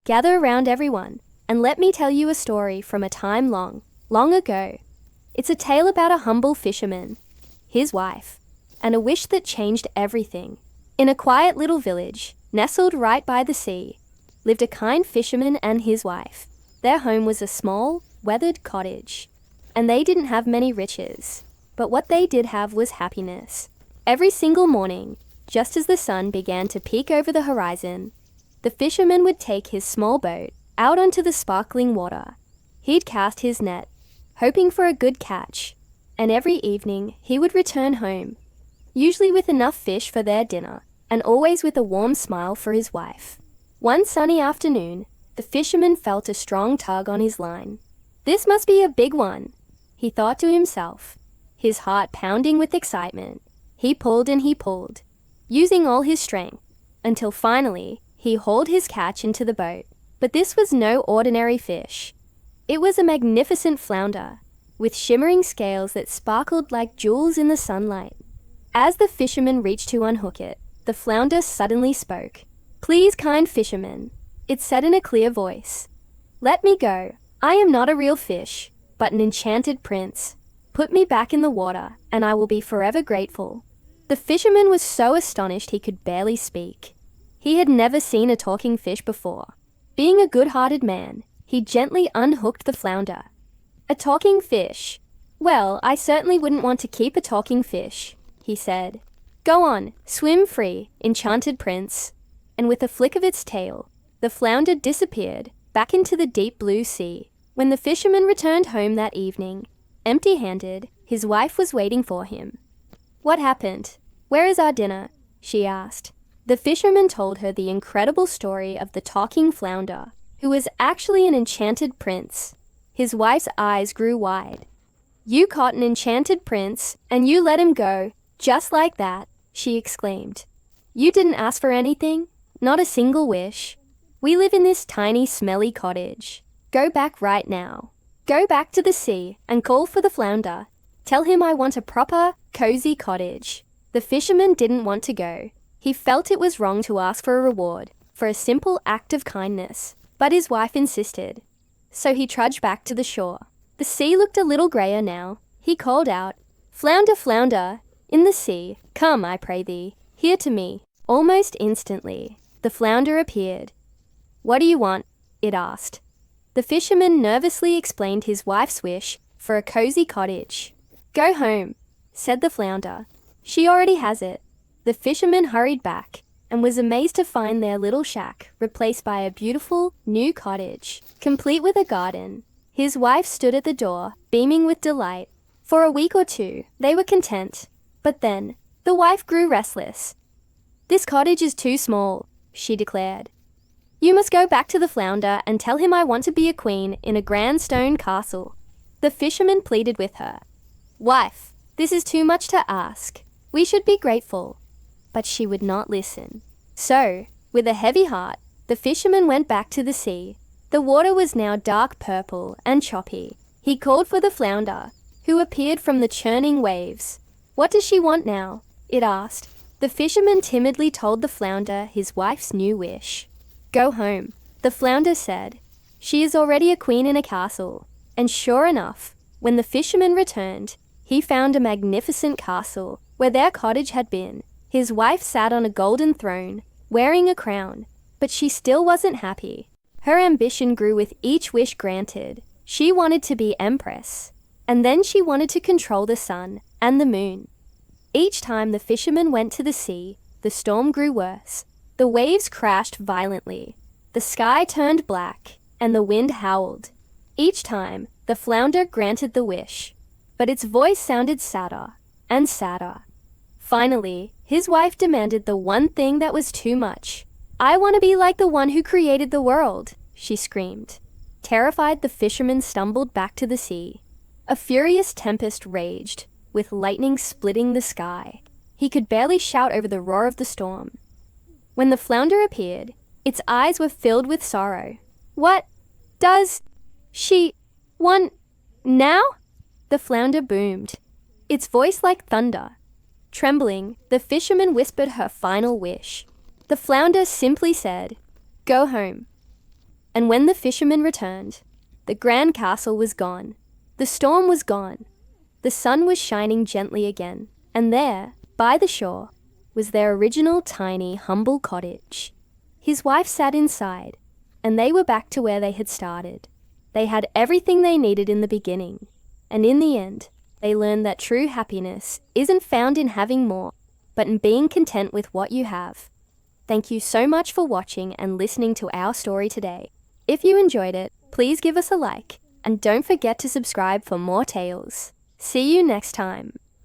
Gather around, everyone, and let me tell you a story from a time long, long ago. It's a tale about a humble fisherman, his wife, and a wish that changed everything. In a quiet little village, nestled right by the sea, lived a kind fisherman and his wife. Their home was a small, weathered cottage, and they didn't have many riches, but what they did have was happiness. Every single morning, just as the sun began to peek over the horizon, the fisherman would take his small boat out onto the sparkling water. He'd cast his net, hoping for a good catch, and every evening he would return home, usually with enough fish for their dinner, and always with a warm smile for his wife. One sunny afternoon, the fisherman felt a strong tug on his line. "This must be a big one," he thought to himself, his heart pounding with excitement. He pulled and he pulled, using all his strength, until finally he hauled his catch into the boat. But this was no ordinary fish. It was a magnificent flounder, with shimmering scales that sparkled like jewels in the sunlight. As the fisherman reached to unhook it, the flounder suddenly spoke. "Please, kind fisherman," it said in a clear voice. "Let me go. I am not a real fish, but an enchanted prince. Put me back in the water, and I will be forever grateful." The fisherman was so astonished he could barely speak. He had never seen a talking fish before. Being a good-hearted man, he gently unhooked the flounder. "A talking fish? Well, I certainly wouldn't want to keep a talking fish," he said. "Go on, swim free, enchanted prince." And with a flick of its tail, the flounder disappeared back into the deep blue sea. When the fisherman returned home that evening, empty-handed, his wife was waiting for him. "What happened? Where is our dinner?" she asked. The fisherman told her the incredible story of the talking flounder, who was actually an enchanted prince. His wife's eyes grew wide. "You caught an enchanted prince, and you let him go, just like that," she exclaimed. "You didn't ask for anything? Not a single wish? We live in this tiny, smelly cottage. Go back right now. Go back to the sea and call for the flounder. Tell him I want a proper, cozy cottage." The fisherman didn't want to go. He felt it was wrong to ask for a reward for a simple act of kindness, but his wife insisted. So he trudged back to the shore. The sea looked a little grayer now. He called out, "Flounder, flounder, in the sea, come, I pray thee, here to me." Almost instantly, the flounder appeared. "What do you want?" it asked. The fisherman nervously explained his wife's wish for a cozy cottage. "Go home," said the flounder. "She already has it." The fisherman hurried back and was amazed to find their little shack replaced by a beautiful, new cottage, complete with a garden. His wife stood at the door, beaming with delight. For a week or two, they were content. But then, the wife grew restless. "This cottage is too small," she declared. "You must go back to the flounder and tell him I want to be a queen in a grand stone castle." The fisherman pleaded with her. "Wife, this is too much to ask. We should be grateful." But she would not listen. So, with a heavy heart, the fisherman went back to the sea. The water was now dark purple and choppy. He called for the flounder, who appeared from the churning waves. "What does she want now?" it asked. The fisherman timidly told the flounder his wife's new wish. "Go home," the flounder said. "She is already a queen in a castle." And sure enough, when the fisherman returned, he found a magnificent castle where their cottage had been. His wife sat on a golden throne, wearing a crown, but she still wasn't happy. Her ambition grew with each wish granted. She wanted to be empress, and then she wanted to control the sun and the moon. Each time the fisherman went to the sea, the storm grew worse. The waves crashed violently. The sky turned black, and the wind howled. Each time, the flounder granted the wish, but its voice sounded sadder and sadder. Finally, his wife demanded the one thing that was too much. "I want to be like the one who created the world," she screamed. Terrified, the fisherman stumbled back to the sea. A furious tempest raged, with lightning splitting the sky. He could barely shout over the roar of the storm. When the flounder appeared, its eyes were filled with sorrow. "What does she want now?" The flounder boomed, its voice like thunder. Trembling, the fisherman whispered her final wish. The flounder simply said, "Go home." And when the fisherman returned, the grand castle was gone. The storm was gone. The sun was shining gently again. And there, by the shore, was their original tiny, humble cottage. His wife sat inside, and they were back to where they had started. They had everything they needed in the beginning, and in the end, they learned that true happiness isn't found in having more, but in being content with what you have. Thank you so much for watching and listening to our story today. If you enjoyed it, please give us a like, and don't forget to subscribe for more tales. See you next time.